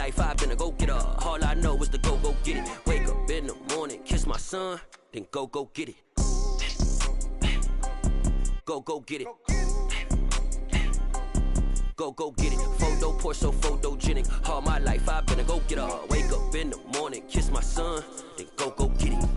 life, I've been a go-getter. All I know is to go get it. Wake up in the morning, kiss my son, then go get it. Go get it. Go get it. Photo poor, so photogenic. All my life, I've been a go-getter. Wake up in the morning, kiss my son, then go get it.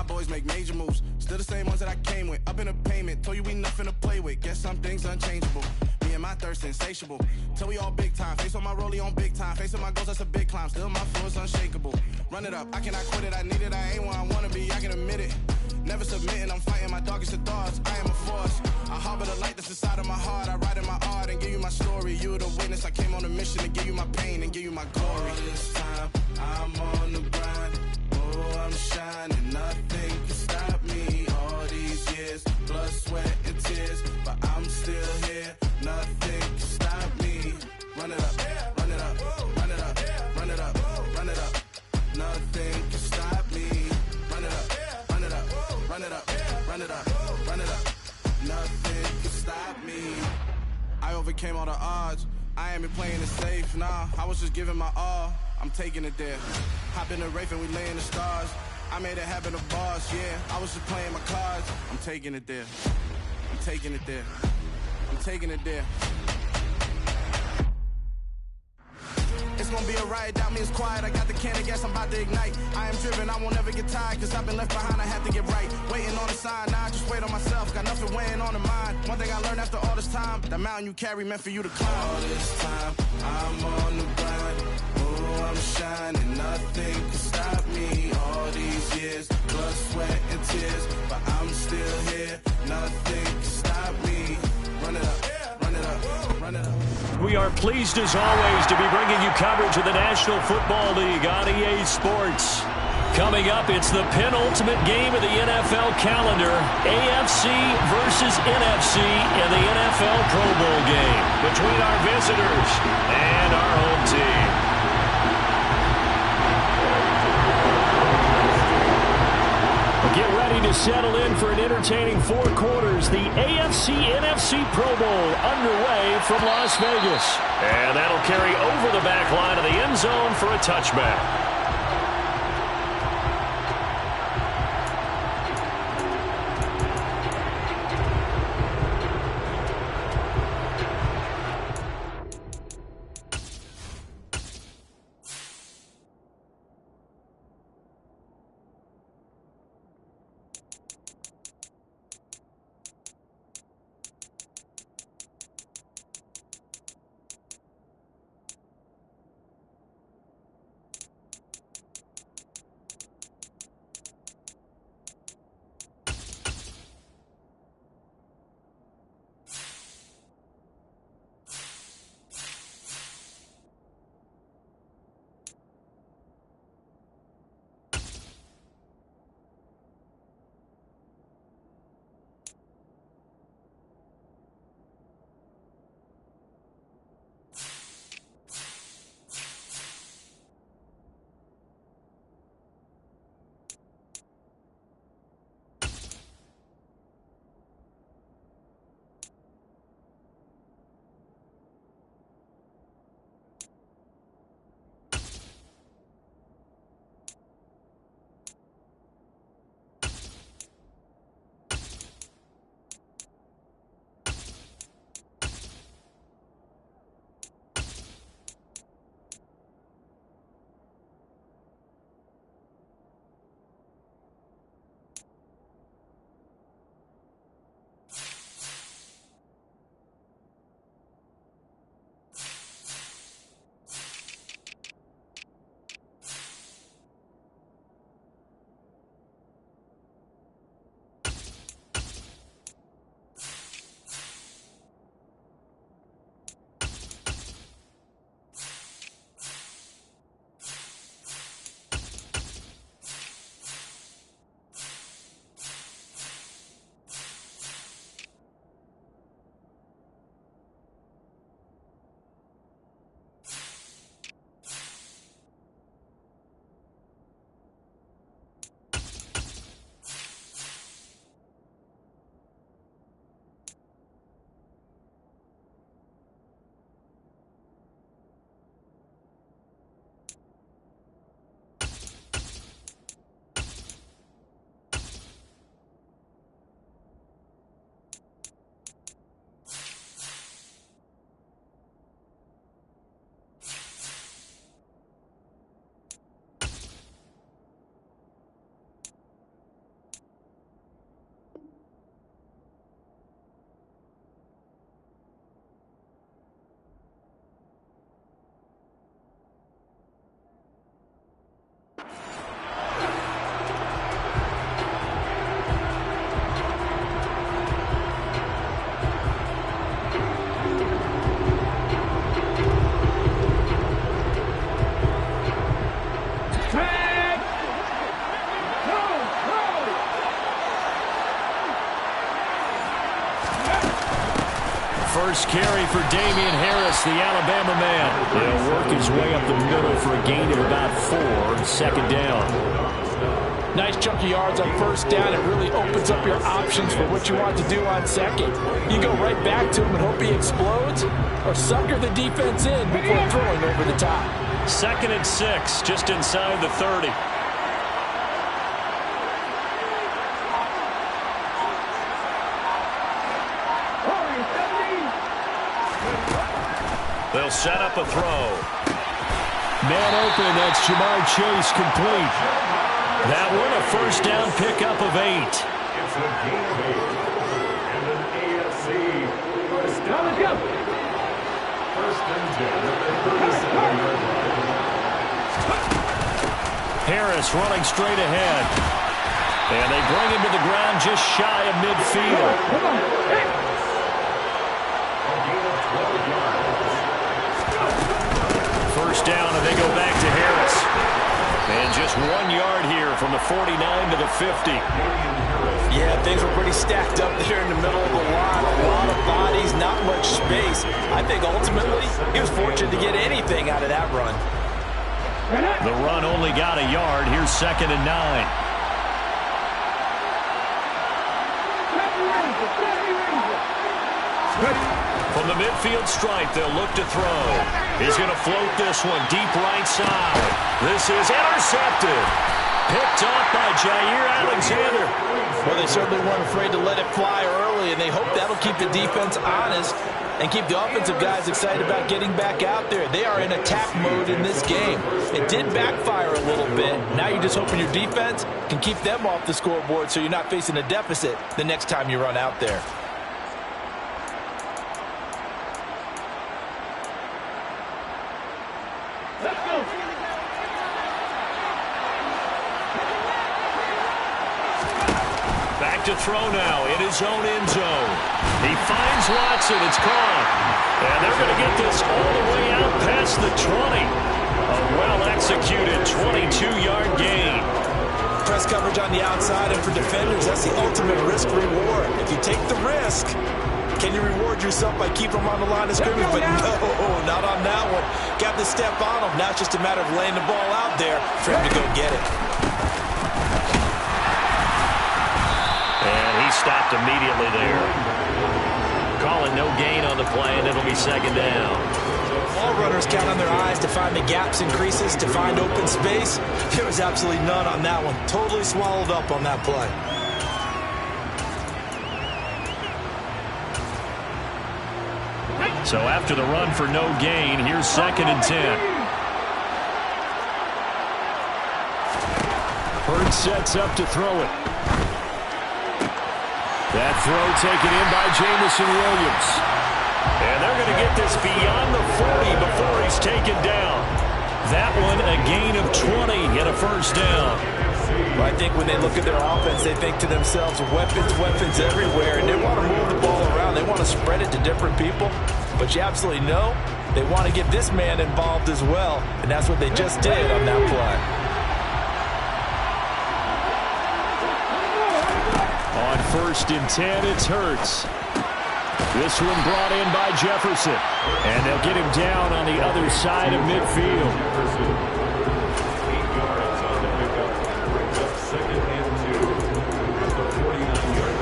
Boys make major moves, still the same ones that I came with. Up in the payment, told you we nothing to play with. Guess some things unchangeable. Me and my thirst insatiable. Till we all big time. Face on my rollie on big time. Facing my goals, that's a big climb. Still my flow is unshakable. Run it up, I cannot quit it. I need it, I ain't where I wanna be. I can admit it. Never submitting, I'm fighting my darkest of thoughts. I am a force. I harbor the light that's inside of my heart. I write in my art and give you my story. You the witness. I came on a mission to give you my pain and give you my glory. All this time, I'm on the grind. Oh, I'm shining. Nothing can stop me. All these years, blood, sweat, and tears, but I'm still here. Nothing can stop me. Run it up, run it up, run it up, run it up, run it up. Nothing can stop me. Run it up, run it up, run it up, run it up, run it up. Nothing can stop me. I overcame all the odds. I ain't been playing it safe, nah. I was just giving my all. I'm taking it there. Hop in the Wraith and we lay in the stars. I made it happen to boss, yeah. I was just playing my cards. I'm taking it there. I'm taking it there. I'm taking it there. It's gonna be a riot, doubt me it's quiet. I got the can of gas, I'm about to ignite. I am driven, I won't ever get tired, cause I've been left behind, I have to get right. Waiting on the sign, now I just wait on myself. Got nothing weighing on the mind. One thing I learned after all this time, the mountain you carry meant for you to climb. All this time, I'm on the grind. Oh, I'm shining, nothing can stop me. All these years, blood, sweat, and tears, but I'm still here. Nothing can stop me. Run it up, run it up, run it up. We are pleased as always to be bringing you coverage of the National Football League on EA Sports. Coming up, it's the penultimate game of the NFL calendar, AFC versus NFC in the NFL Pro Bowl game between our visitors and our home team. settle in for an entertaining 4 quarters. The AFC-NFC Pro Bowl underway from Las Vegas. And that'll carry over the back line of the end zone for a touchback. First carry for Damian Harris, the Alabama man. He'll work his way up the middle for a gain of about 4, second down. Nice chunky yards on first down. It really opens up your options for what you want to do on second. You go right back to him and hope he explodes, or sucker the defense in before throwing over the top. 2nd and 6, just inside the 30. They'll set up a throw. Man open, that's Jamar Chase, complete. That one a first down pickup of 8. It's a gain of 8 and an AFC first down. First and 10 at the 37-yard line. Harris running straight ahead. And they bring him to the ground just shy of midfield. A gain of 12 yards. First down, and they go back to Harris. And just 1 yard here from the 49 to the 50. Yeah, things were pretty stacked up there in the middle of the line. A lot of bodies, not much space. I think ultimately he was fortunate to get anything out of that run. The run only got a yard. Here's 2nd and 9. From the midfield stripe, they'll look to throw. He's going to float this one deep right side. This is intercepted. Picked off by Jair Alexander. Well, they certainly weren't afraid to let it fly early, and they hope that'll keep the defense honest and keep the offensive guys excited about getting back out there. They are in attack mode in this game. It did backfire a little bit. Now you're just hoping your defense can keep them off the scoreboard so you're not facing a deficit the next time you run out there. To throw now in his own end zone. He finds Watson. It's caught. And they're going to get this all the way out past the 20. A well-executed 22-yard gain. Press coverage on the outside, and for defenders, that's the ultimate risk-reward. If you take the risk, can you reward yourself by keeping them on the line of scrimmage? But no, not on that one. Got to step on them. Now it's just a matter of laying the ball out there for him to go get it. And he stopped immediately there. Calling no gain on the play, and it'll be second down. All runners count on their eyes to find the gaps and creases, to find open space. There was absolutely none on that one. Totally swallowed up on that play. So after the run for no gain, here's second and 10. Hurts sets up to throw it. That throw taken in by Jamison Williams. And they're going to get this beyond the 40 before he's taken down. That one a gain of 20 and a first down. Well, I think when they look at their offense, they think to themselves, weapons everywhere, and they want to move the ball around. They want to spread it to different people. But you absolutely know they want to get this man involved as well, and that's what they just did on that play. On first and 10, it's Hurts. This one brought in by Jefferson. And they'll get him down on the other side of midfield. 8 yards on the pickup. Brings up second and 2 at the 49-yard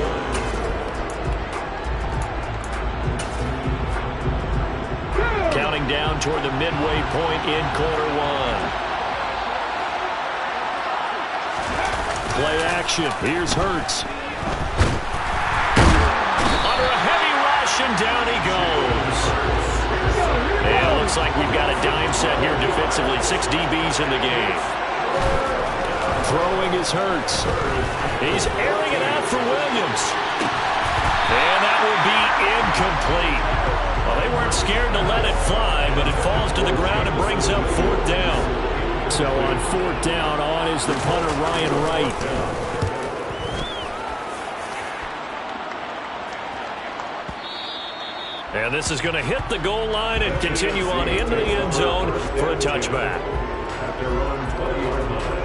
line. Counting down toward the midway point in quarter one. Play action. Here's Hurts. And down he goes. Yeah, looks like we've got a dime set here defensively. 6 DBs in the game. Throwing is Hurts. He's airing it out for Williams. And that will be incomplete. Well, they weren't scared to let it fly, but it falls to the ground and brings up fourth down. So on fourth down, on is the punter, Ryan Wright. And this is going to hit the goal line and continue on into the end zone for a touchback. After run 20-yard line.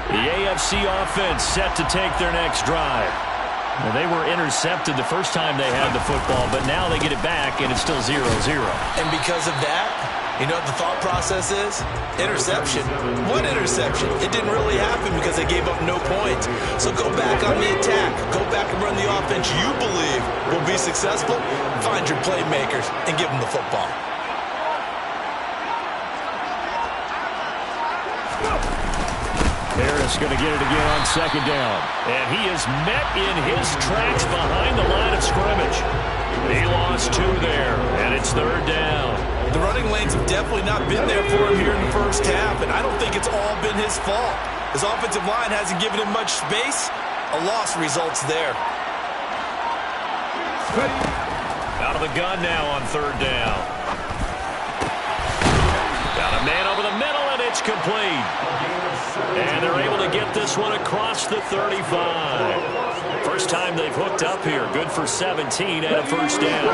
The AFC offense set to take their next drive. Well, they were intercepted the first time they had the football, but now they get it back, and it's still 0-0. And because of that, you know what the thought process is? Interception. What interception? It didn't really happen because they gave up no points. So go back on the attack. Go back and run the offense you believe will be successful. Find your playmakers and give them the football. Harris going to get it again on second down. And he is met in his tracks behind the line of scrimmage. He lost 2 there, and it's third down. The running lanes have definitely not been there for him here in the first half, and I don't think it's all been his fault. His offensive line hasn't given him much space. A loss results there. Out of the gun now on third down. Got a man over the middle, and it's complete. And they're able to get this one across the 35. First time they've hooked up here. Good for 17 and a first down.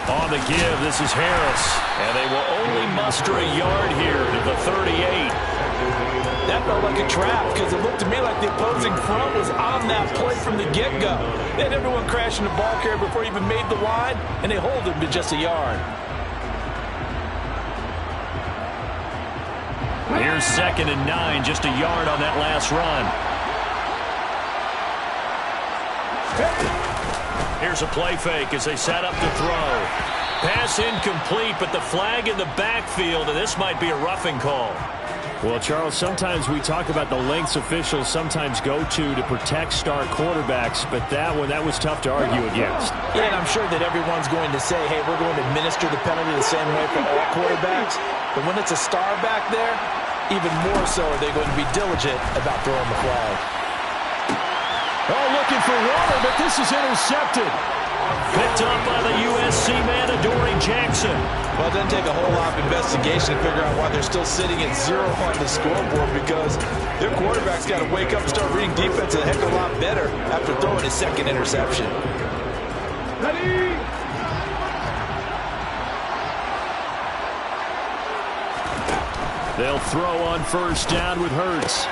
On the give, this is Harris. And they will only muster a yard here to the 38. That felt like a trap because it looked to me like the opposing front was on that play from the get-go. They had everyone crashing the ball carrier before he even made the line, and they hold him to just a yard. Here's 2nd and 9, just a yard on that last run. Here's a play fake as they set up to throw. Pass incomplete, but the flag in the backfield, and this might be a roughing call. Well, Charles, sometimes we talk about the lengths officials sometimes go to protect star quarterbacks, but that was tough to argue against. Yeah, and I'm sure that everyone's going to say, hey, we're going to administer the penalty the same way for all quarterbacks. But when it's a star back there, even more so are they going to be diligent about throwing the flag. Oh, looking for water, but this is intercepted. Picked up by the USC man, Adoree Jackson. Well, it doesn't take a whole lot of investigation to figure out why they're still sitting at 0 on the scoreboard, because their quarterback's got to wake up and start reading defense a heck of a lot better after throwing his 2nd interception. Ready? They'll throw on 1st down with Hurts.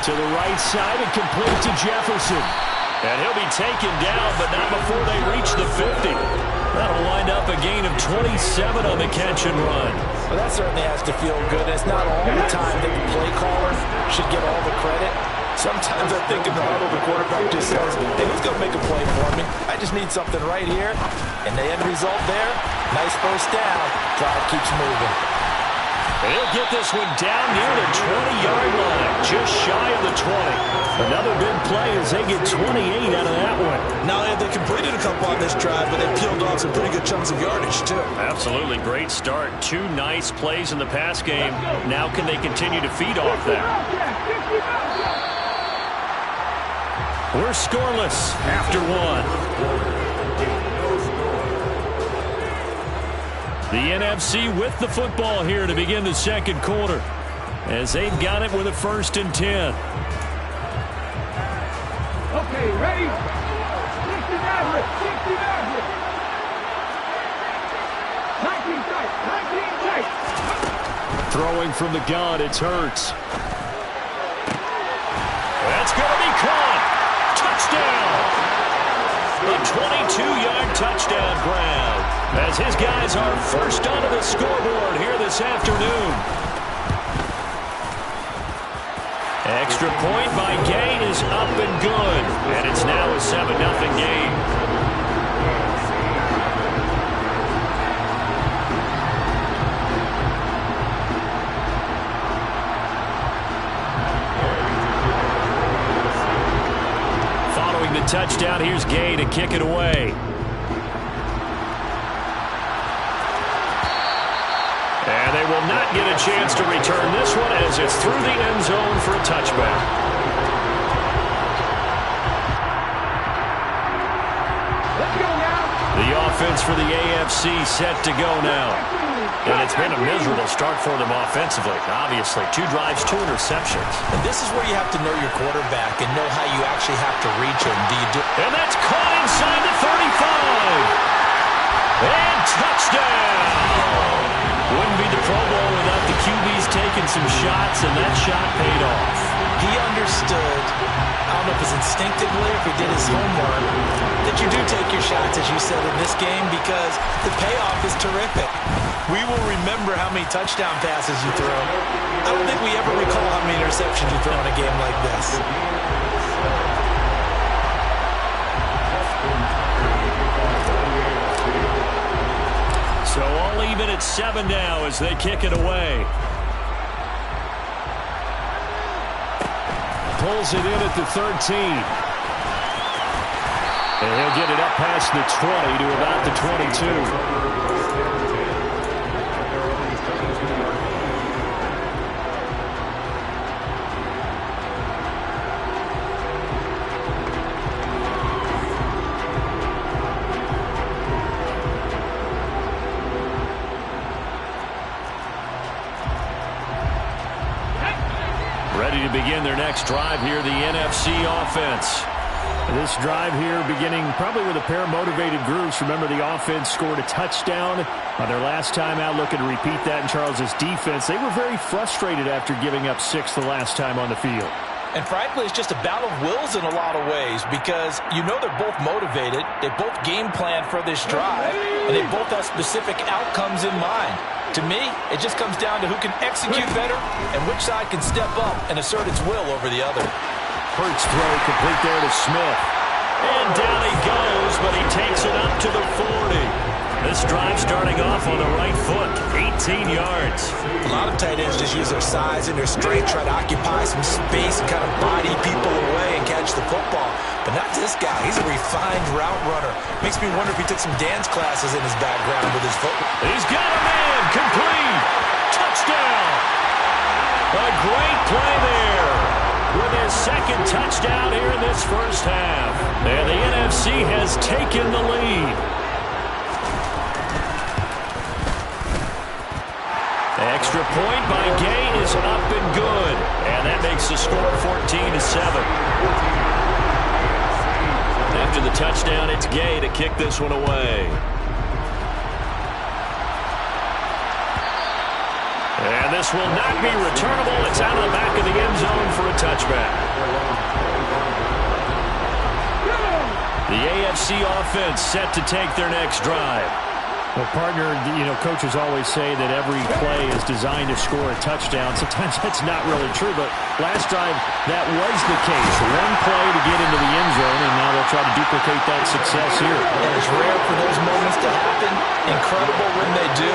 To the right side and complete to Jefferson. And he'll be taken down, but not before they reach the 50. That'll wind up a gain of 27 on the catch and run. Well, that certainly has to feel good. It's not all the time that the play caller should get all the credit. Sometimes I think in the huddle, the quarterback just says, hey, who's going to make a play for me? I just need something right here. And the end result there, nice 1st down. Drive keeps moving. And he'll get this one down near the 20-yard line, just shy of the 20. Another big play as they get 28 out of that one. Not only have they completed a couple on this drive, but they peeled off some pretty good chunks of yardage, too. Absolutely great start. 2 nice plays in the pass game. Now can they continue to feed off that? We're scoreless after 1. The NFC with the football here to begin the 2nd quarter, as they've got it with a 1st and 10. Okay, ready? 60 average, 60 average. 19 tight, 19 tight. Throwing from the gun, it's Hurts. That's going to be caught. Touchdown. A 22-yard touchdown grab, as his guys are 1st onto the scoreboard here this afternoon. Extra point by Gain is up and good, and it's now a 7-0 game. Following the touchdown, here's Gay to kick it away. And they will not get a chance to return this one as it's through the end zone for a touchback. Let's go now. The offense for the AFC set to go now. And it's been a miserable start for them offensively. Obviously, 2 drives, 2 interceptions. And this is where you have to know your quarterback and know how you actually have to reach him. And that's caught inside the 35. And touchdown. Wouldn't be the Pro Bowl without the QBs taking some shots, and that shot paid off. He understood, I don't know if it's instinctively or if he did his homework, that you do take your shots, as you said, in this game, because the payoff is terrific. We will remember how many touchdown passes you throw. I don't think we ever recall how many interceptions you throw in a game like this. So all even at 7 now as they kick it away. Pulls it in at the 13. And he'll get it up past the 20 to about the 22. Ready to begin their next drive here, the NFC offense. This drive here beginning probably with a pair of motivated groups. Remember, the offense scored a touchdown on their last time out. Looking to repeat that in Charles's defense. They were very frustrated after giving up 6 the last time on the field. And frankly, it's just a battle of wills in a lot of ways, because you know they're both motivated. They both game plan for this drive, and they both have specific outcomes in mind. To me, it just comes down to who can execute better and which side can step up and assert its will over the other. Hurts throw complete there to Smith. And down he goes, but he takes it up to the 40. This drive starting off on the right foot, 18 yards. A lot of tight ends just use their size and their strength, try to occupy some space and kind of body people away and catch the football. But not this guy. He's a refined route runner. Makes me wonder if he took some dance classes in his background with his football. He's got a man, complete, touchdown. A great play there with his second touchdown here in this first half. And the NFC has taken the lead. Extra point by Gay is up and good. And that makes the score 14-7. After the touchdown, it's Gay to kick this one away. And this will not be returnable. It's out of the back of the end zone for a touchback. The AFC offense set to take their next drive. Well, partner, coaches always say that every play is designed to score a touchdown. Sometimes that's not really true, but last drive that was the case. One play to get into the end zone, and now they'll try to duplicate that success here. And it's rare for those moments to happen. Incredible when they do.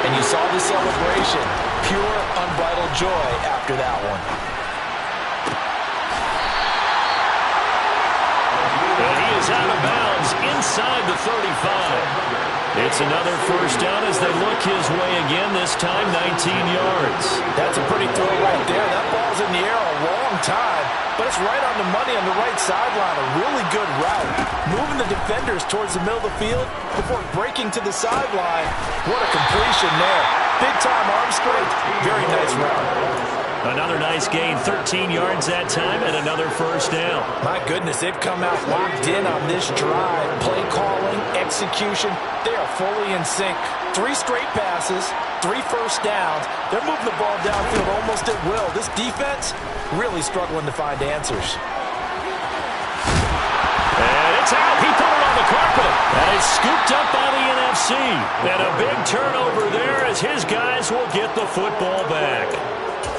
And you saw the celebration. Pure, unbridled joy after that one. And he is out of bounds inside the 35. It's another first down as they look his way again, this time 19 yards. That's a pretty throw right there. That ball's in the air a long time, but it's right on the money on the right sideline. A really good route. Moving the defenders towards the middle of the field before breaking to the sideline. What a completion there. Big-time arm strength. Very nice route. Another nice gain, 13 yards that time, and another first down. My goodness, they've come out locked in on this drive. Play calling, execution, they are fully in sync. 3 straight passes, 3 first downs. They're moving the ball downfield almost at will. This defense really struggling to find answers. And it's out. He put it on the carpet. And it's scooped up by the NFC. And a big turnover there as his guys will get the football back.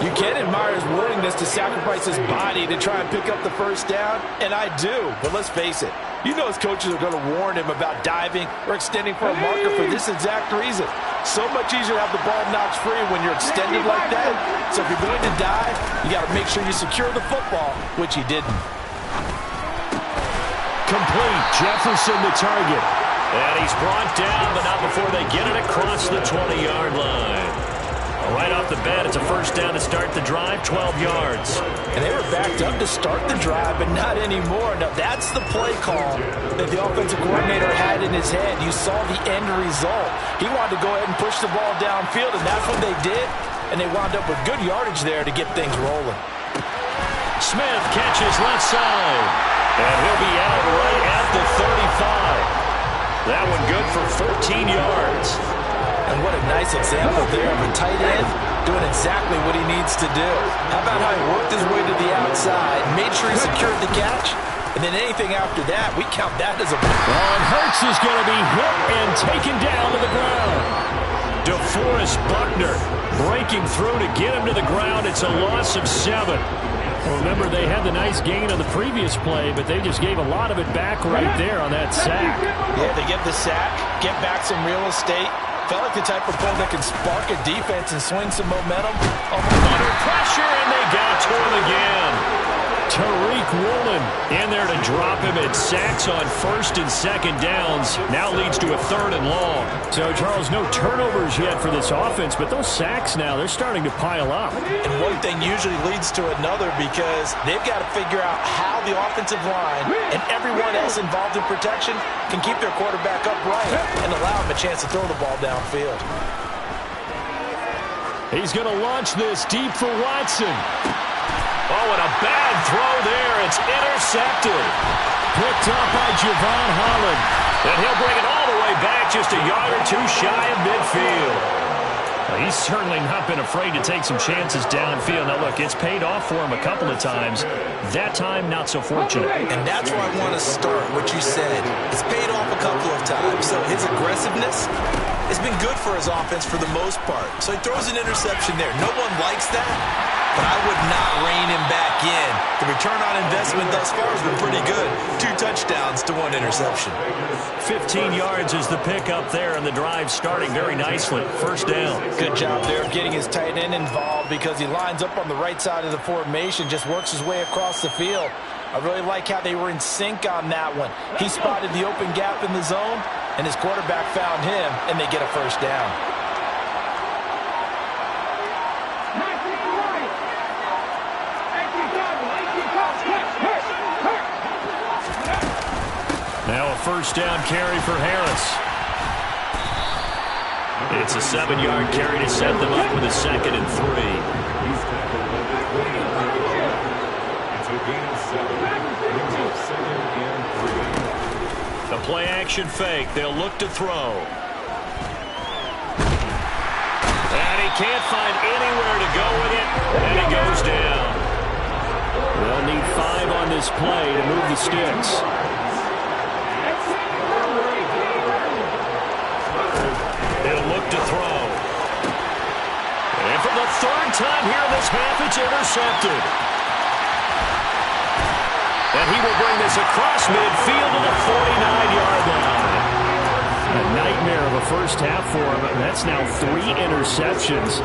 You can admire his willingness to sacrifice his body to try and pick up the first down, and I do. But let's face it, you know his coaches are going to warn him about diving or extending for a marker for this exact reason. So much easier to have the ball knocked free when you're extended like that. So if you're going to dive, you got to make sure you secure the football, which he didn't. Complete. Jefferson the target. And he's brought down, but not before they get it across the 20-yard line. Right off the bat, it's a first down to start the drive, 12 yards. And they were backed up to start the drive, but not anymore. Now, that's the play call that the offensive coordinator had in his head. You saw the end result. He wanted to go ahead and push the ball downfield, and that's what they did. And they wound up with good yardage there to get things rolling. Smith catches left side. And he'll be out right at the 35. That one good for 14 yards. And what a nice example there of a tight end doing exactly what he needs to do. How about how he worked his way to the outside, made sure he secured the catch, and then anything after that, we count that as a... And Hurts is going to be hit and taken down to the ground. DeForest Buckner breaking through to get him to the ground. It's a loss of 7. Well, remember, they had the nice gain on the previous play, but they just gave a lot of it back right there on that sack. Yeah, they get the sack, get back some real estate. Felt like the type of play that can spark a defense and swing some momentum. Under pressure, and they got to him again. Tariq Woolen in there to drop him at sacks on first and second downs. Now leads to a 3rd and long. So, Charles, no turnovers yet for this offense, but those sacks now, they're starting to pile up. And one thing usually leads to another because they've got to figure out how the offensive line and everyone else involved in protection can keep their quarterback upright and allow him a chance to throw the ball downfield. He's going to launch this deep for Watson. Oh, and a bad throw there. It's intercepted. Picked up by Javon Holland. And he'll bring it all the way back just a yard or two shy of midfield. Well, he's certainly not been afraid to take some chances downfield. Now, look, it's paid off for him a couple of times. That time, not so fortunate. And that's where I want to start, what you said. It's paid off a couple of times. drive. So his aggressiveness has been good for his offense for the most part. So he throws an interception there. No one likes that, but I would not rein him back in. The return on investment thus far has been pretty good. 2 touchdowns to 1 interception. 15 yards is the pickup there, and the drive starting very nicely. First down. Good job there of getting his tight end involved because he lines up on the right side of the formation, just works his way across the field. I really like how they were in sync on that one. He spotted the open gap in the zone, and his quarterback found him, and they get a first down. Now a first down carry for Harris. It's a 7-yard carry to set them up with a 2nd and 3. He's tackled at the 29. It's a gain of 7. Brings up 2nd and 3. The play action fake. They'll look to throw. And he can't find anywhere to go with it. And he goes down. They'll need 5 on this play to move the sticks. They'll look to throw. And for the 3rd time here this half, it's intercepted. And he will bring this across midfield to the 49-yard line. A nightmare of a first half for him. That's now 3 interceptions.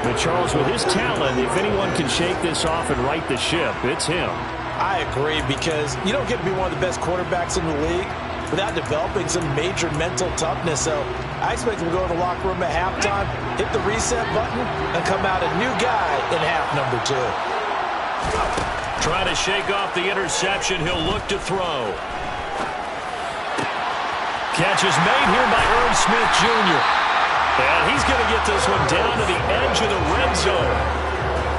But Charles, with his talent, if anyone can shake this off and right the ship, it's him. I agree, because you don't get to be one of the best quarterbacks in the league without developing some major mental toughness. So I expect him to go to the locker room at halftime, hit the reset button, and come out a new guy in half number 2. Trying to shake off the interception. He'll look to throw. Catch is made here by Irv Smith Jr. And he's going to get this one down to the edge of the red zone.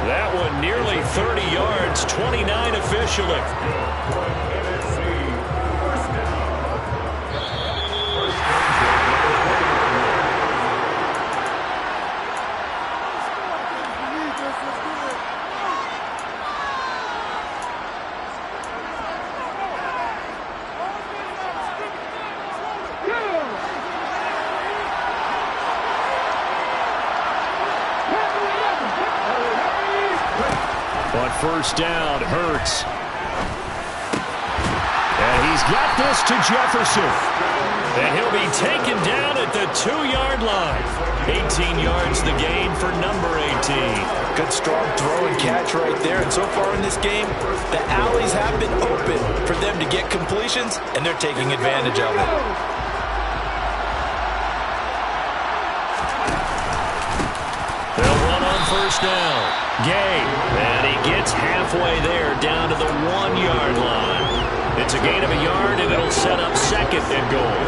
That one nearly 30 yards, 29 officially. But first down, Hurts. And he's got this to Jefferson. And he'll be taken down at the 2-yard line. 18 yards the gain for number 18. Good strong throw and catch right there. And so far in this game, the alleys have been open for them to get completions, and they're taking advantage of it. They'll run on first down. Gay, and he gets halfway there down to the 1-yard line. It's a gain of a yard, and it'll set up 2nd and goal.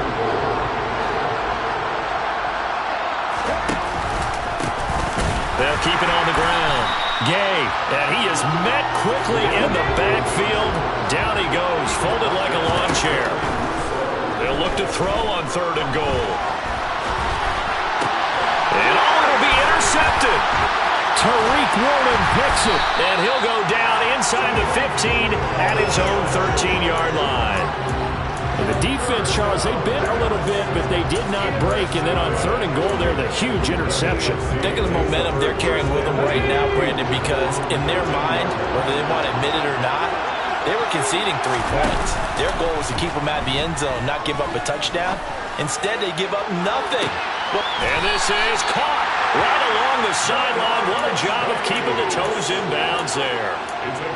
They'll keep it on the ground. Gay, and he is met quickly in the backfield. Down he goes, folded like a lawn chair. They'll look to throw on 3rd and goal. And it'll be intercepted. Tariq Woolen picks it, and he'll go down inside the 15 at his own 13-yard line. And the defense, Charles, they bit a little bit, but they did not break. And then on 3rd and goal, they're the huge interception. Think of the momentum they're carrying with them right now, Brandon, because in their mind, whether they want to admit it or not, they were conceding 3 points. Their goal was to keep them out of the end zone, not give up a touchdown. Instead, they give up nothing. And this is caught right along the sideline. What a job of keeping the toes in bounds there.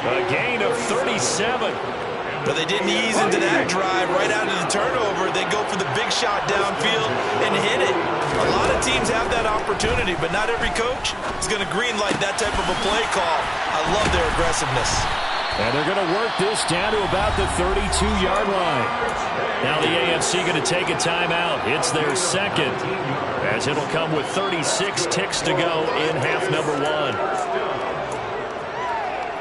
A gain of 37. But they didn't ease into that drive right out of the turnover. They go for the big shot downfield and hit it. A lot of teams have that opportunity, but not every coach is going to greenlight that type of a play call. I love their aggressiveness. And they're going to work this down to about the 32-yard line. Now the AFC going to take a timeout. It's their 2nd, as it'll come with 36 ticks to go in half number 1.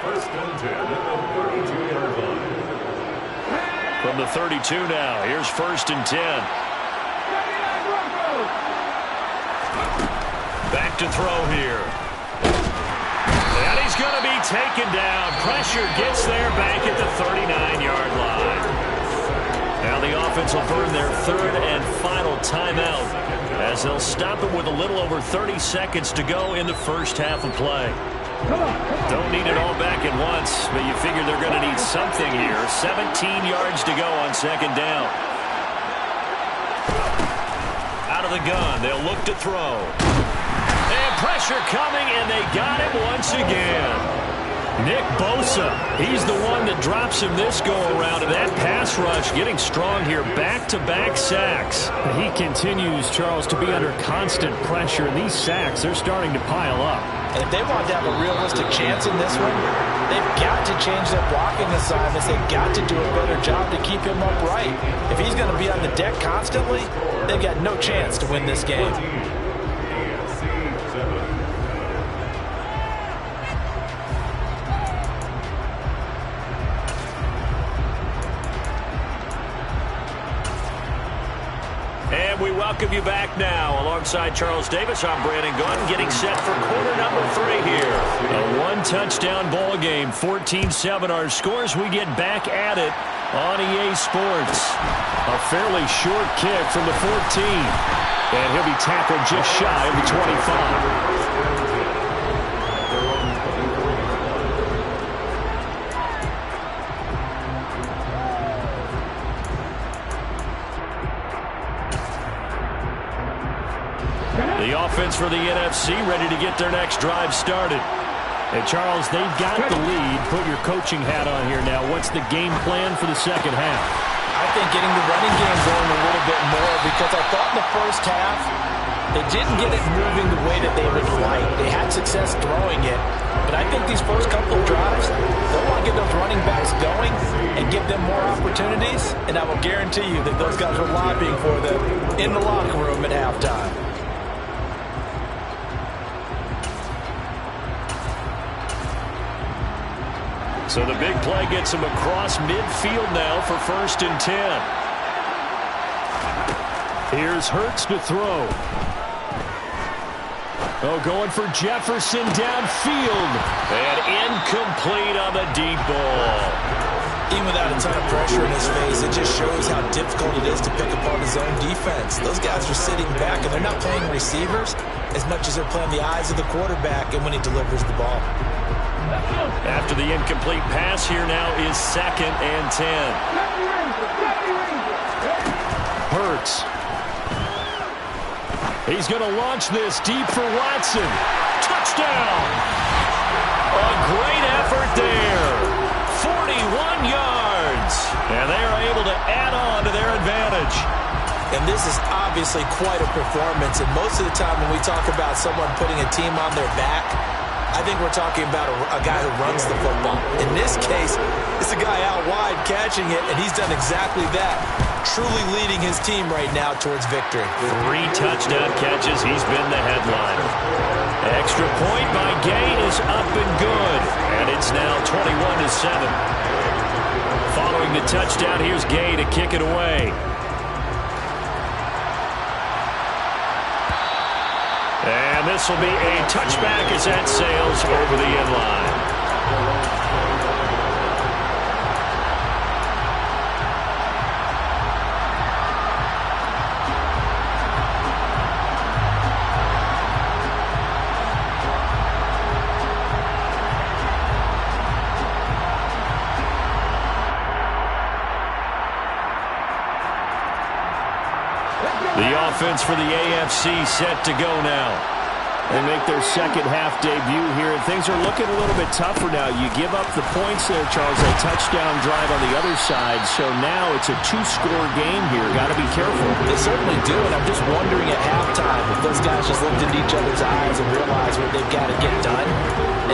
First and 10 at the 32-yard line. From the 32 now, here's 1st and 10. Back to throw here. And he's going to be taken down. Pressure gets there back at the 39-yard line. Now the offense will burn their third and final timeout as they'll stop it with a little over 30 seconds to go in the first half of play. Don't need it all back at once, but you figure they're going to need something here. 17 yards to go on second down. Out of the gun, they'll look to throw. And pressure coming, and they got him once again. Nick Bosa, he's the one that drops him this go-around, and that pass rush getting strong here. Back-to-back sacks. He continues, Charles, to be under constant pressure, and these sacks, they're starting to pile up. And if they want to have a realistic chance in this one, they've got to change their blocking assignments. They've got to do a better job to keep him upright. If he's going to be on the deck constantly, they've got no chance to win this game. And we welcome you back now. Alongside Charles Davis, I'm Brandon Gunn, getting set for quarter number 3 here. A one-touchdown ball game, 14-7 our scores. We get back at it on EA Sports. A fairly short kick from the 14. And he'll be tackled just shy of the 25. The offense for the NFC ready to get their next drive started. And Charles, they've got the lead. Put your coaching hat on here now. What's the game plan for the second half? I think getting the running game going a little bit more, because I thought in the first half they didn't get it moving the way that they would like. They had success throwing it, but I think these first couple of drives, they'll want to get those running backs going and give them more opportunities, and I will guarantee you that those guys were lobbying for them in the locker room at halftime. So the big play gets him across midfield now for 1st and 10. Here's Hurts to throw. Oh, going for Jefferson downfield. And incomplete on the deep ball. Even without a ton of pressure in his face, it just shows how difficult it is to pick apart his own defense. Those guys are sitting back, and they're not playing receivers as much as they're playing the eyes of the quarterback and when he delivers the ball. After the incomplete pass, here now is 2nd and 10. Hurts. He's going to launch this deep for Watson. Touchdown! A great effort there. 41 yards. And they are able to add on to their advantage. And this is obviously quite a performance. And most of the time when we talk about someone putting a team on their back, I think we're talking about a guy who runs the football. In this case, it's a guy out wide catching it, and he's done exactly that, truly leading his team right now towards victory. 3 touchdown catches. He's been the headliner. Extra point by Gay is up and good, and it's now 21-7. Following the touchdown, here's Gay to kick it away. And this will be a touchback as that sails over the end line. The offense for the AFC set to go now. They make their second half debut here, and things are looking a little bit tougher now. You give up the points there, Charles, a touchdown drive on the other side, so now it's a 2-score game here. Got to be careful. They certainly do, and I'm just wondering at halftime if those guys just looked into each other's eyes and realized what they've got to get done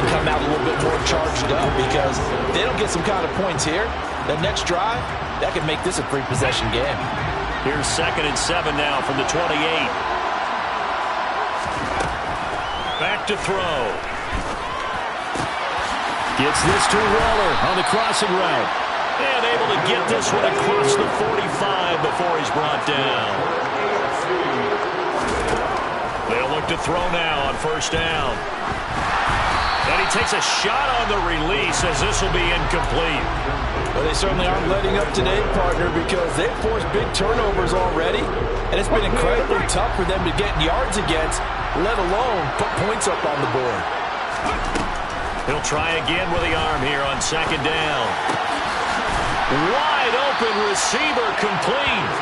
and come out a little bit more charged up, because if they don't get some kind of points here, the next drive, that could make this a 3-possession game. Here's 2nd and 7 now from the 28. Back to throw. Gets this to Waller on the crossing route. And able to get this one across the 45 before he's brought down. They'll look to throw now on 1st down. And he takes a shot on the release as this will be incomplete. Well, they certainly aren't letting up today, partner, because they've forced big turnovers already, and it's been incredibly tough for them to get yards against, let alone put points up on the board. He'll try again with the arm here on second down. Wide open receiver complete.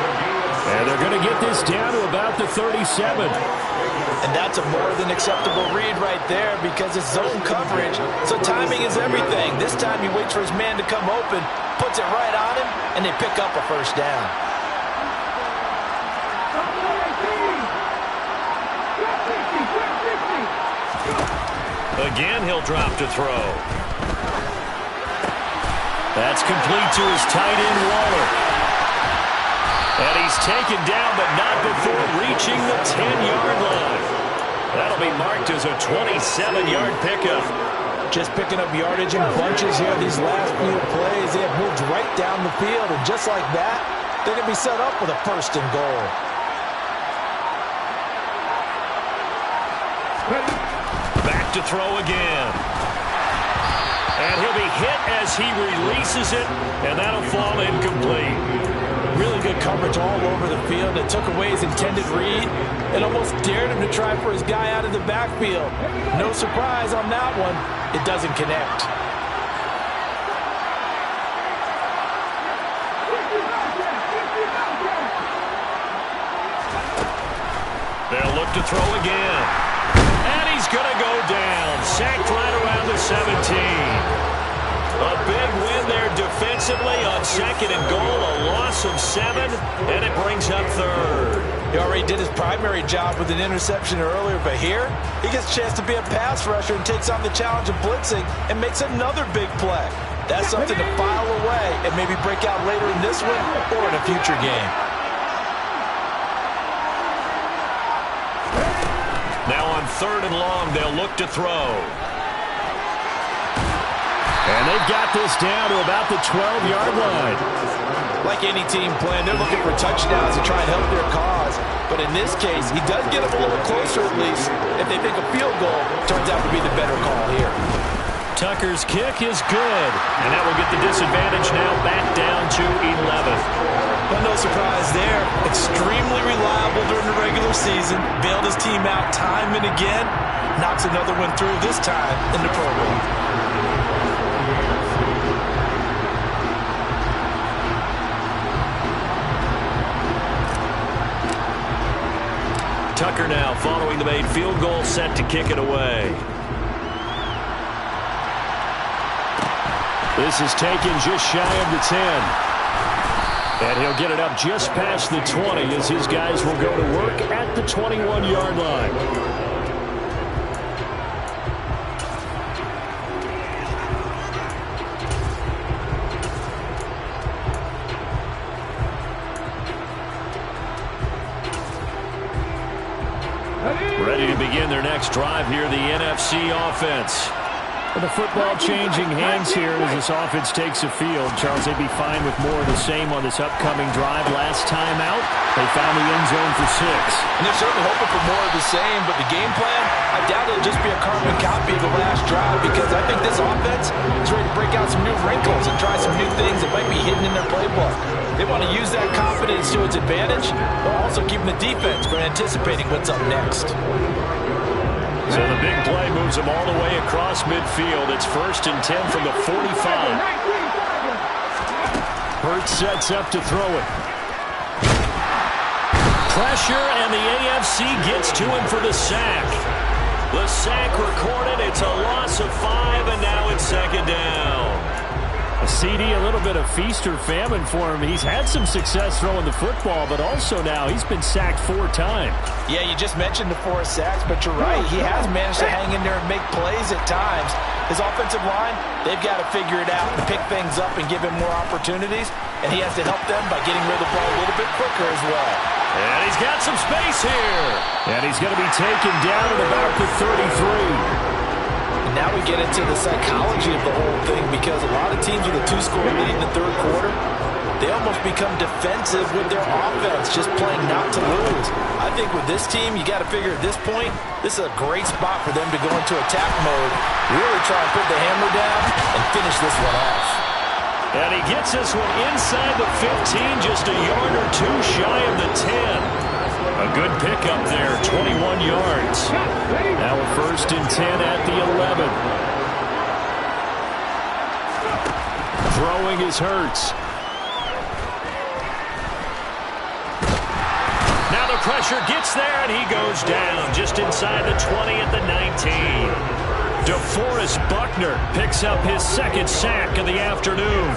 And they're going to get this down to about the 37. And that's a more than acceptable read right there because it's zone coverage. So timing is everything. This time he waits for his man to come open, puts it right on him, and they pick up a first down. Again, he'll drop to throw. That's complete to his tight end, Waller. And he's taken down, but not before reaching the 10-yard line. That'll be marked as a 27-yard pickup. Just picking up yardage in bunches here. These last few plays, they have moved right down the field. And just like that, they're going to be set up with a first and goal. Back to throw again. And he'll be hit as he releases it, and that'll fall incomplete. Really good coverage all over the field. It took away his intended read and almost dared him to try for his guy out of the backfield. No surprise on that one. It doesn't connect. They'll look to throw again. And he's going to go down. Sacked right around the 17. A big win there defensively on second and goal. A loss of 7, and it brings up third. He already did his primary job with an interception earlier, but here he gets a chance to be a pass rusher and takes on the challenge of blitzing and makes another big play. That's something to file away and maybe break out later in this one or in a future game. Now on third and long, they'll look to throw. And they've got this down to about the 12-yard line. Like any team plan, they're looking for touchdowns to try and help their cause. But in this case, he does get them a little closer at least if they think a field goal turns out to be the better call here. Tucker's kick is good. And that will get the disadvantage now back down to 11. But no surprise there. Extremely reliable during the regular season. Bailed his team out time and again. Knocks another one through this time in the Pro Bowl. Tucker now following the made field goal, set to kick it away. This is taken just shy of the 10. And he'll get it up just past the 20 as his guys will go to work at the 21-yard line. Ready to begin their next drive here, the NFC offense. With the football changing hands here as this offense takes the field. Charles, they'd be fine with more of the same on this upcoming drive. Last time out, they found the end zone for 6. And they're certainly hoping for more of the same, but the game plan, I doubt it'll just be a carbon copy of the last drive because I think this offense is ready to break out some new wrinkles and try some new things that might be hidden in their playbook. They want to use that confidence to its advantage, while also keeping the defense from anticipating what's up next. So the big play moves them all the way across midfield. It's 1st and 10 from the 45. Hurts sets up to throw it. Pressure, and the AFC gets to him for the sack. The sack recorded. It's a loss of 5, and now it's second down. A CD, a little bit of feast or famine for him. He's had some success throwing the football, but also now he's been sacked 4 times. Yeah, you just mentioned the 4 sacks, but you're right. He has managed to hang in there and make plays at times. His offensive line, they've got to figure it out and pick things up and give him more opportunities, and he has to help them by getting rid of the ball a little bit quicker as well. And he's got some space here. And he's going to be taken down at about the 33. Now we get into the psychology of the whole thing because a lot of teams with a 2-score lead in the third quarter, they almost become defensive with their offense, just playing not to lose. I think with this team, you got to figure at this point, this is a great spot for them to go into attack mode, really try and put the hammer down and finish this one off. And he gets this one inside the 15, just a yard or two shy of the 10. A good pickup there, 21 yards. Now a 1st and 10 at the 11. Throwing is Hurts. Now the pressure gets there, and he goes down just inside the 20 at the 19. DeForest Buckner picks up his 2nd sack of the afternoon.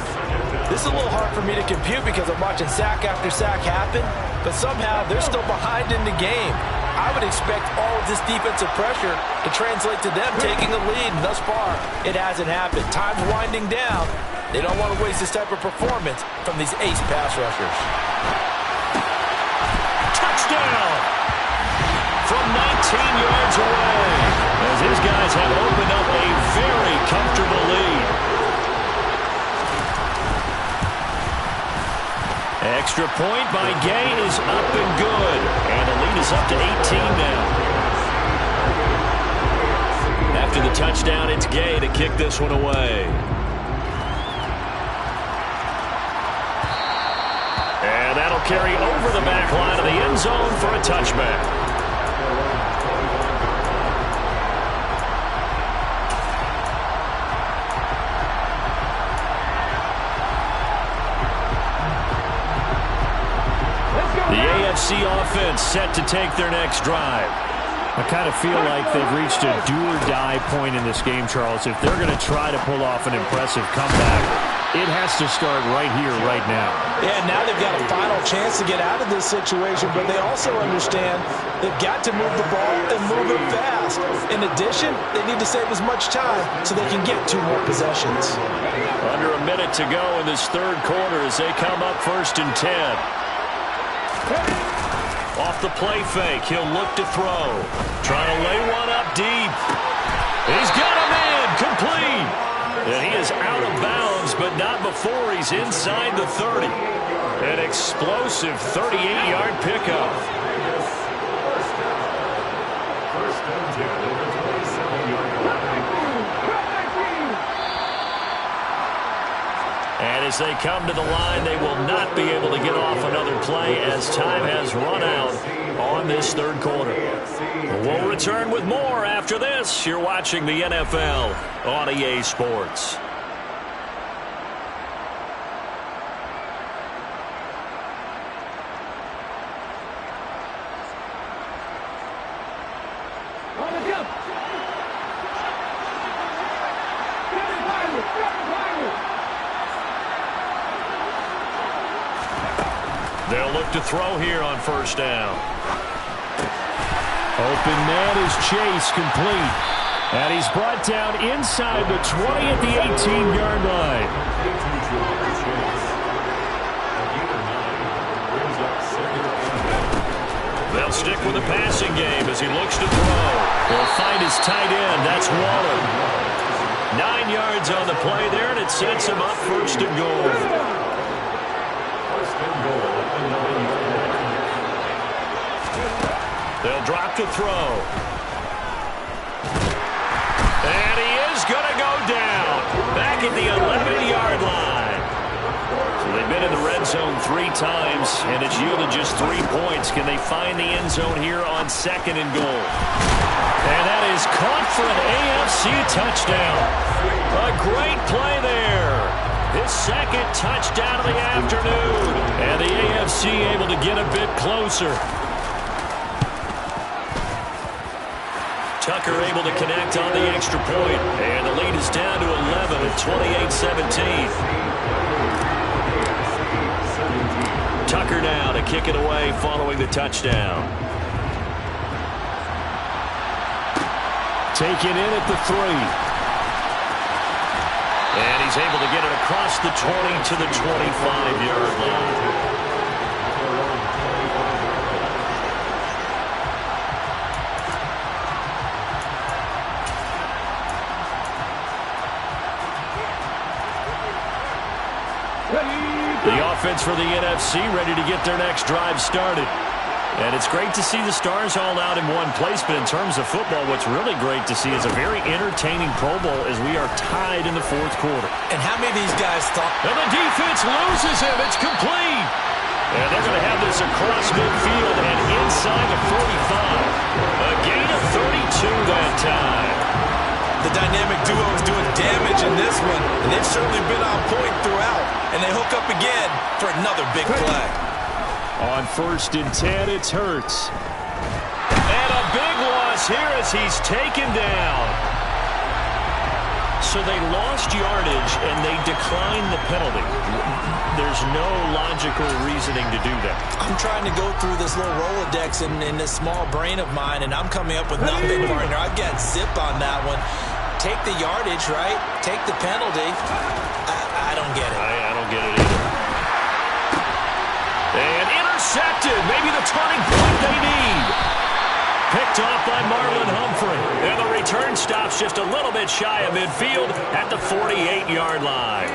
This is a little hard for me to compute because I'm watching sack after sack happen, but somehow they're still behind in the game. I would expect all of this defensive pressure to translate to them taking a lead, and thus far, it hasn't happened. Time's winding down. They don't want to waste this type of performance from these ace pass rushers. Touchdown! From 19 yards away, as his guys have opened up a very comfortable lead. Extra point by Gay is up and good. And the lead is up to 18 now. After the touchdown, it's Gay to kick this one away. And that'll carry over the back line of the end zone for a touchback. The offense set to take their next drive. I kind of feel like they've reached a do-or-die point in this game, Charles. If they're going to try to pull off an impressive comeback, it has to start right here, right now. Yeah, now they've got a final chance to get out of this situation, but they also understand they've got to move the ball and move it fast. In addition, they need to save as much time so they can get 2 more possessions. Under a minute to go in this 3rd quarter as they come up 1st and 10. Off the play fake, he'll look to throw. Trying to lay one up deep. He's got him in, complete. And he is out of bounds, but not before he's inside the 30. An explosive 38-yard pickup. First and 10 at the 27-yard line. And as they come to the line, they will not be able to get off another play as time has run out on this 3rd quarter. We'll return with more after this. You're watching the NFL on EA Sports. They'll look to throw here on 1st down. Open man is Chase, complete. And he's brought down inside the 20 at the 18-yard line. They'll stick with the passing game as he looks to throw. He'll find his tight end. That's Waller. 9 yards on the play there, and it sets him up 1st and goal. They'll drop to throw. And he is going to go down. Back at the 11-yard line. So they've been in the red zone 3 times, and it's yielded just 3 points. Can they find the end zone here on 2nd and goal? And that is caught for an AFC touchdown. A great play there. His 2nd touchdown of the afternoon. And the AFC able to get a bit closer. Tucker able to connect on the extra point. And the lead is down to 11 at 28-17. Tucker now to kick it away following the touchdown. Taken in at the 3. And he's able to get it across the 20 to the 25-yard line. The offense offense for the NFC, ready to get their next drive started. And it's great to see the stars all out in one place, but in terms of football, what's really great to see is a very entertaining Pro Bowl as we are tied in the fourth quarter. And how many of these guys thought... And the defense loses him. It's complete. And they're going to have this across midfield and inside the 45. A gain of 32 that time. The dynamic duo is doing damage in this one, and they've certainly been on point throughout. And they hook up again for another big play. On 1st and 10, it's Hurts. And a big loss here as he's taken down. So they lost yardage, and they declined the penalty. There's no logical reasoning to do that. I'm trying to go through this little Rolodex in this small brain of mine, and I'm coming up with nothing, partner. I've got zip on that one. Take the yardage, right? Take the penalty. I don't get it. I don't get it either. And intercepted. Maybe the turning point they need. Picked off by Marlon Humphrey. And the return stops just a little bit shy of midfield at the 48-yard line.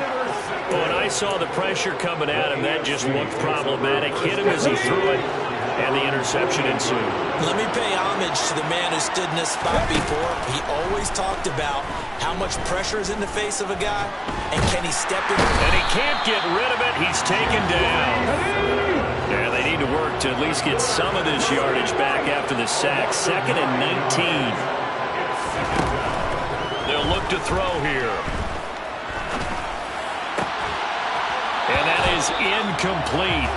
When I saw the pressure coming at him, that just looked problematic. Hit him as he threw it, and the interception ensued. Let me pay homage to the man who stood in this spot before. He always talked about how much pressure is in the face of a guy, and can he step in? And he can't get rid of it. He's taken down. Yeah, they need to work to at least get some of this yardage back after the sack. 2nd and 19. They'll look to throw here. And that is incomplete.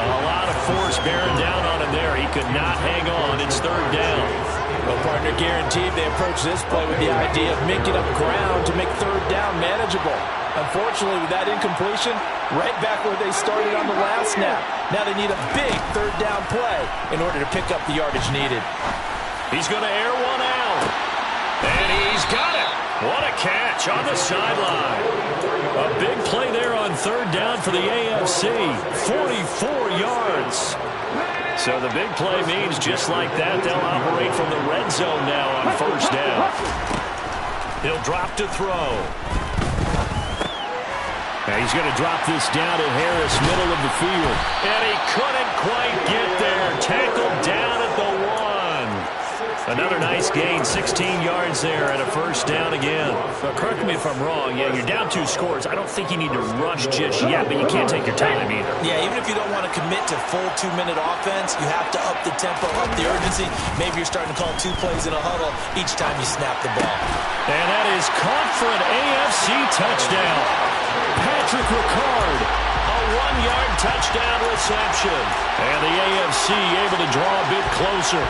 A lot of force bearing down on him there. He could not hang on. It's 3rd down. Well, partner, guaranteed they approach this play with the idea of making up ground to make 3rd down manageable. Unfortunately, with that incompletion, right back where they started on the last snap. Now they need a big 3rd down play in order to pick up the yardage needed. He's going to air one out. And he's got it. What a catch on the sideline. A big play there on 3rd down for the AFC. 44 yards. So the big play means just like that, they'll operate from the red zone now on 1st down. He'll drop to throw. And he's going to drop this down to Harris, middle of the field. And he couldn't quite get there. Tackled down at the 1. Another nice gain, 16 yards there and a 1st down again. Well, correct me if I'm wrong. Yeah, you're down 2 scores. I don't think you need to rush just yet, but you can't take your time either. Yeah, even if you don't want to commit to full 2-minute offense, you have to up the tempo, up the urgency. Maybe you're starting to call 2 plays in a huddle each time you snap the ball. And that is caught for an AFC touchdown. Patrick Ricard, a 1-yard touchdown reception. And the AFC able to draw a bit closer.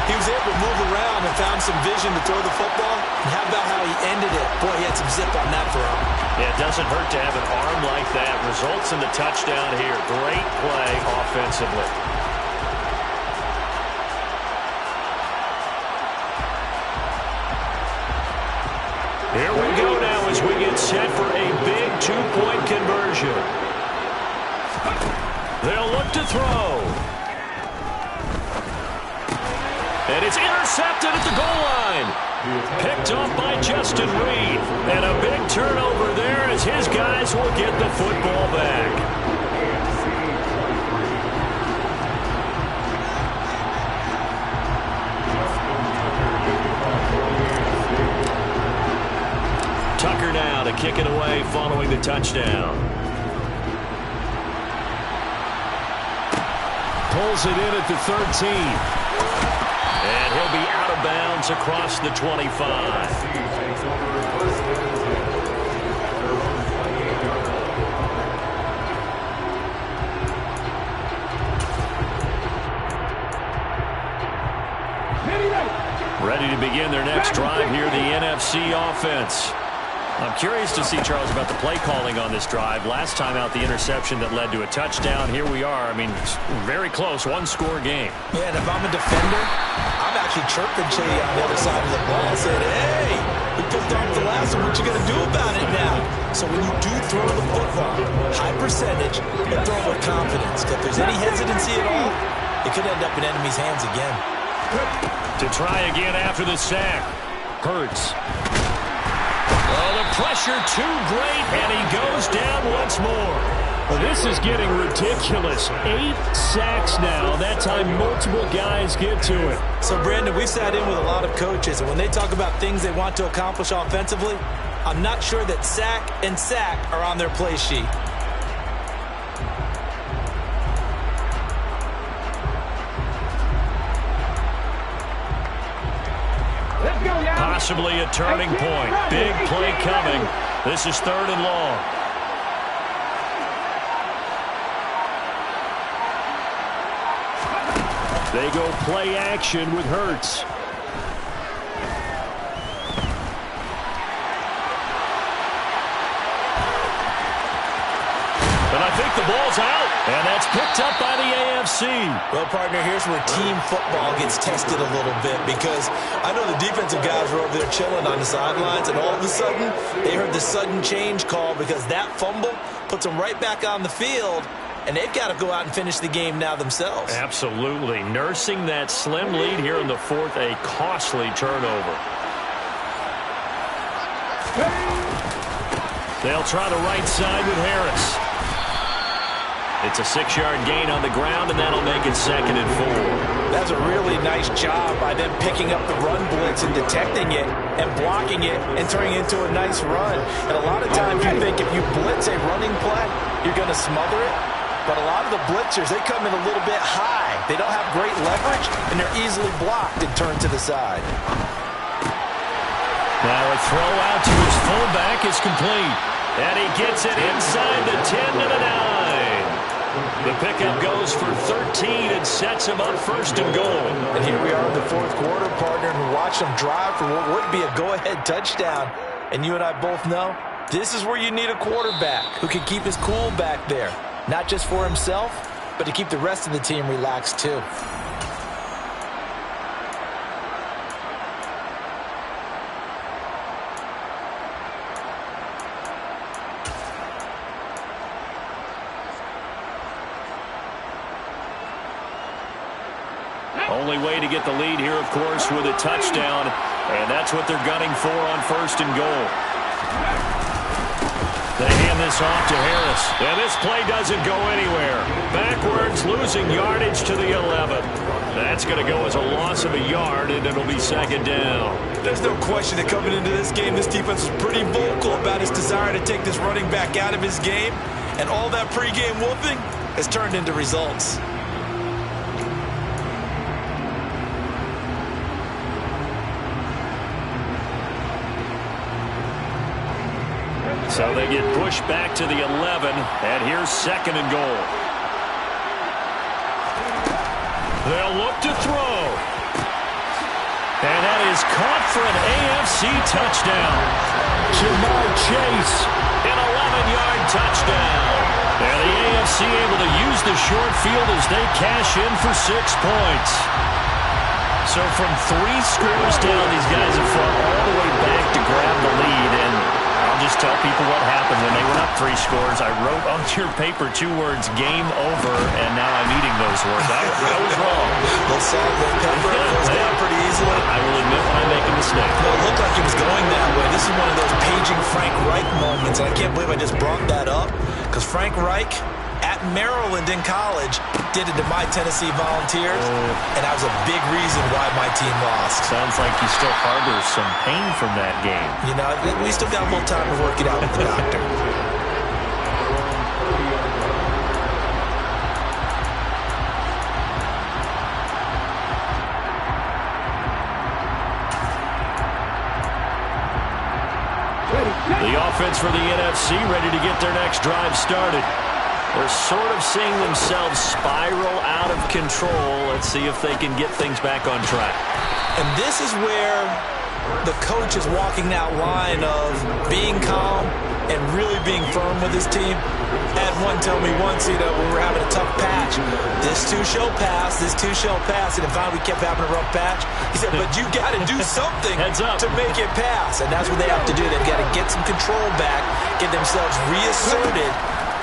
He was able to move around and found some vision to throw the football. And how about how he ended it? Boy, he had some zip on that throw. Yeah, it doesn't hurt to have an arm like that. Results in the touchdown here. Great play offensively. Here we go now as we get set for a big 2-point conversion. They'll look to throw. And it's intercepted at the goal line. Picked off by Justin Reed. And a big turnover there as his guys will get the football back. Tucker now to kick it away following the touchdown. Pulls it in at the 13. And he'll be out of bounds across the 25. Ready to begin their next drive here, the NFC offense. I'm curious to see, Charles, about the play calling on this drive. Last time out, the interception that led to a touchdown. Here we are. I mean, very close, 1-score game. Yeah, and if I'm a defender, I'm actually chirping Chili on the other side of the ball and saying, hey, we picked off the last one. What you going to do about it now? So when you do throw the football, high percentage, but throw with confidence. If there's any hesitancy at all, it could end up in enemy's hands again. To try again after the sack. Hurts. Oh, the pressure too great, and he goes down once more. Well, this is getting ridiculous. 8 sacks now. That time multiple guys get to it. So, Brandon, we've sat in with a lot of coaches, and when they talk about things they want to accomplish offensively, I'm not sure that sack and sack are on their play sheet. Possibly a turning point. Big play coming. This is 3rd and long. They go play action with Hurts. And I think the ball's out. And that's picked up by the AFC. Well, partner, here's where team football gets tested a little bit, because I know the defensive guys were over there chilling on the sidelines, and all of a sudden they heard the sudden change call because that fumble puts them right back on the field, and they've got to go out and finish the game now themselves. Absolutely. Nursing that slim lead here in the 4th, a costly turnover. They'll try the right side with Harris. It's a 6-yard gain on the ground, and that'll make it 2nd and 4. That's a really nice job by them picking up the run blitz and detecting it and blocking it and turning it into a nice run. And a lot of times you think if you blitz a running play, you're going to smother it. But a lot of the blitzers, they come in a little bit high. They don't have great leverage, and they're easily blocked and turned to the side. Now a throw out to his fullback is complete. And he gets it inside the 10 to the 9. The pickup goes for 13 and sets him up 1st and goal. And here we are in the 4th quarter, partner, and we watch them drive for what would be a go-ahead touchdown. And you and I both know this is where you need a quarterback who can keep his cool back there. Not just for himself, but to keep the rest of the team relaxed too. Only way to get the lead here, of course, with a touchdown. And that's what they're gunning for on 1st and goal. They hand this off to Harris. And this play doesn't go anywhere. Backwards, losing yardage to the 11. That's going to go as a loss of a yard, and it'll be 2nd down. There's no question that coming into this game, this defense was pretty vocal about his desire to take this running back out of his game. And all that pregame whooping has turned into results. So they get pushed back to the 11, and here's 2nd and goal. They'll look to throw. And that is caught for an AFC touchdown. Jamar Chase, an 11-yard touchdown. And the AFC able to use the short field as they cash in for 6 points. So from 3 scores down, these guys have fought all the way back to grab the lead, and I'll just tell people what happened when they went up 3 scores. I wrote on your paper 2 words, game over, and now I'm eating those words. I was wrong. A little salt, a little pepper, goes down pretty easily. I will admit when I make a mistake. Well, it looked like it was going that way. This is one of those paging Frank Reich moments, and I can't believe I just brought that up, because Frank Reich at Maryland in college did it to my Tennessee Volunteers, and that was a big reason why my team lost. Sounds like he still harbors some pain from that game. You know, we still got a little time to work it out with the doctor. The offense for the NFC ready to get their next drive started. They're sort of seeing themselves spiral out of control. Let's see if they can get things back on track. And this is where the coach is walking that line of being calm and really being firm with his team. I had one tell me once, you know, when we were having a tough patch, this too shall pass, this too shall pass. And if we kept having a rough patch, he said, but you got to do something to make it pass. And that's what they have to do. They've got to get some control back, get themselves reasserted,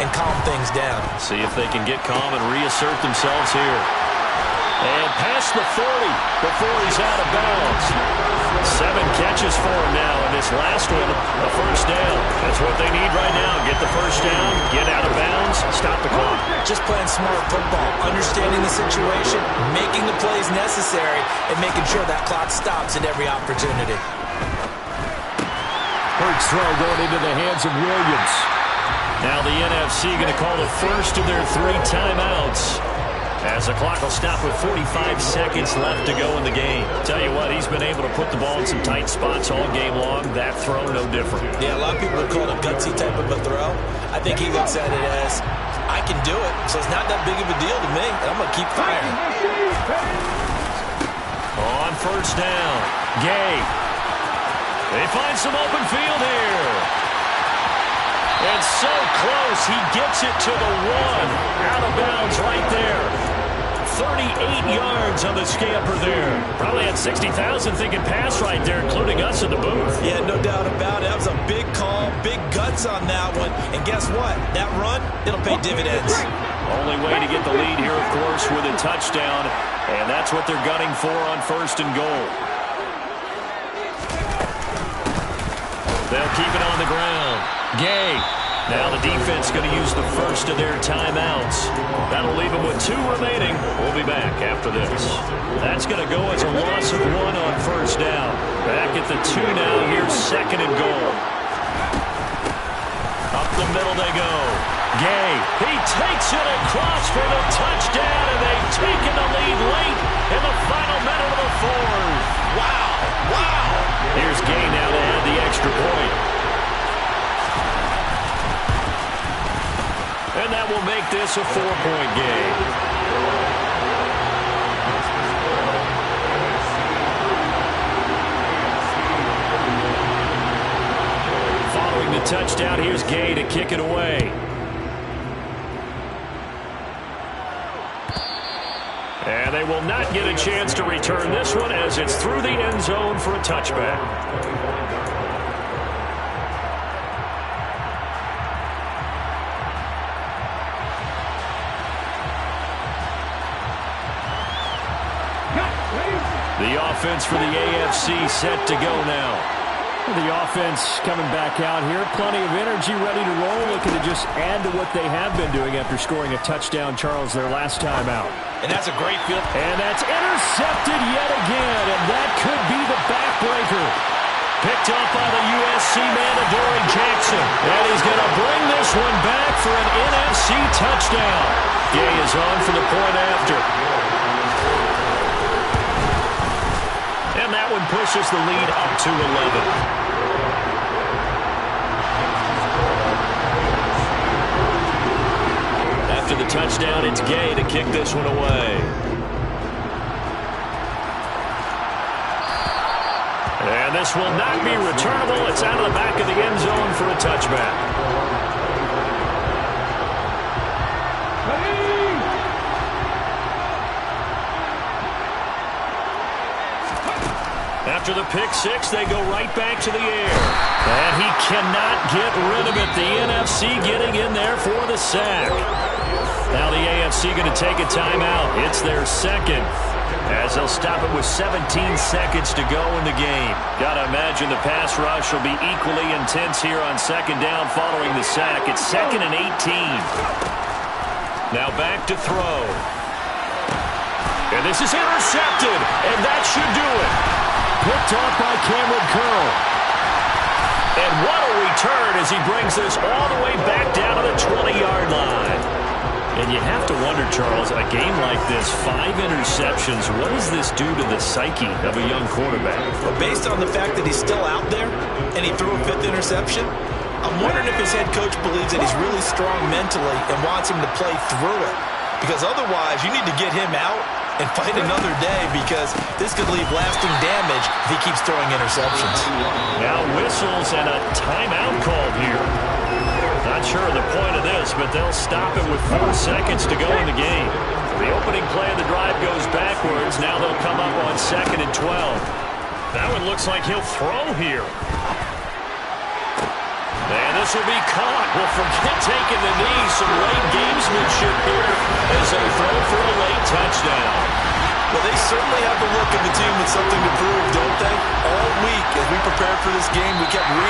and calm things down. See if they can get calm and reassert themselves here. And past the 40 before he's out of bounds. 7 catches for him now, and this last one, a first down. That's what they need right now. Get the first down, get out of bounds, stop the clock. Just playing smart football, understanding the situation, making the plays necessary, and making sure that clock stops at every opportunity. Hurts throw going into the hands of Williams. Now the NFC going to call the first of their 3 timeouts, as the clock will stop with 45 seconds left to go in the game. Tell you what, he's been able to put the ball in some tight spots all game long. That throw, no different. Yeah, a lot of people would call it a gutsy type of a throw. I think he looks at it as, I can do it, so it's not that big of a deal to me, and I'm going to keep firing. On first down, Gay. They find some open field here. And so close, he gets it to the 1. Out of bounds right there. 38 yards on the scamper there. Probably had 60,000 thinking pass right there, including us in the booth. Yeah, no doubt about it. That was a big call, big guts on that one. And guess what? That run, it'll pay dividends. Only way to get the lead here, of course, with a touchdown. And that's what they're gunning for on first and goal. They'll keep it on the ground. Gay. Now the defense going to use the first of their timeouts. That'll leave them with 2 remaining. We'll be back after this. That's going to go as a loss of 1 on first down. Back at the 2 now. Here's second and goal. Up the middle they go. Gay. He takes it across for the touchdown, and they've taken the lead late in the final minute of the 4th. Wow. Wow. Here's Gay now to add the extra point. And that will make this a 4-point game. Following the touchdown, here's Gay to kick it away. And they will not get a chance to return this one as it's through the end zone for a touchback. The offense for the AFC set to go now. The offense coming back out here. Plenty of energy, ready to roll. Looking to just add to what they have been doing after scoring a touchdown, Charles, their last time out. And that's a great field. And that's intercepted yet again. And that could be the backbreaker. Picked up by the USC man, Adoree Jackson. And he's going to bring this one back for an NFC touchdown. Gay is on for the point after. And that one pushes the lead up to 11. After the touchdown, it's Gay to kick this one away. And this will not be returnable. It's out of the back of the end zone for a touchback. After the pick six, they go right back to the air. And he cannot get rid of it. The NFC getting in there for the sack. Now the AFC going to take a timeout. It's their second, as they'll stop it with 17 seconds to go in the game. Got to imagine the pass rush will be equally intense here on second down following the sack. It's 2nd and 18. Now back to throw. And this is intercepted, and that should do it. Picked off by Cameron Curl. And what a return as he brings this all the way back down to the 20-yard line. And you have to wonder, Charles, a game like this, 5 interceptions, what does this do to the psyche of a young quarterback? Well, based on the fact that he's still out there and he threw a 5th interception, I'm wondering if his head coach believes that he's really strong mentally and wants him to play through it. Because otherwise, you need to get him out and fight another day, because this could leave lasting damage if he keeps throwing interceptions. Now whistles and a timeout called here. Not sure of the point of this, but they'll stop it with 4 seconds to go in the game. The opening play of the drive goes backwards. Now they'll come up on 2nd and 12. That one looks like he'll throw here. And this will be caught. Well, forget taking the knee. Some late gamesmanship here as they throw for a late touchdown. Well, they certainly have the look of the team with something to prove, don't they? All week, as we prepared for this game, we kept reading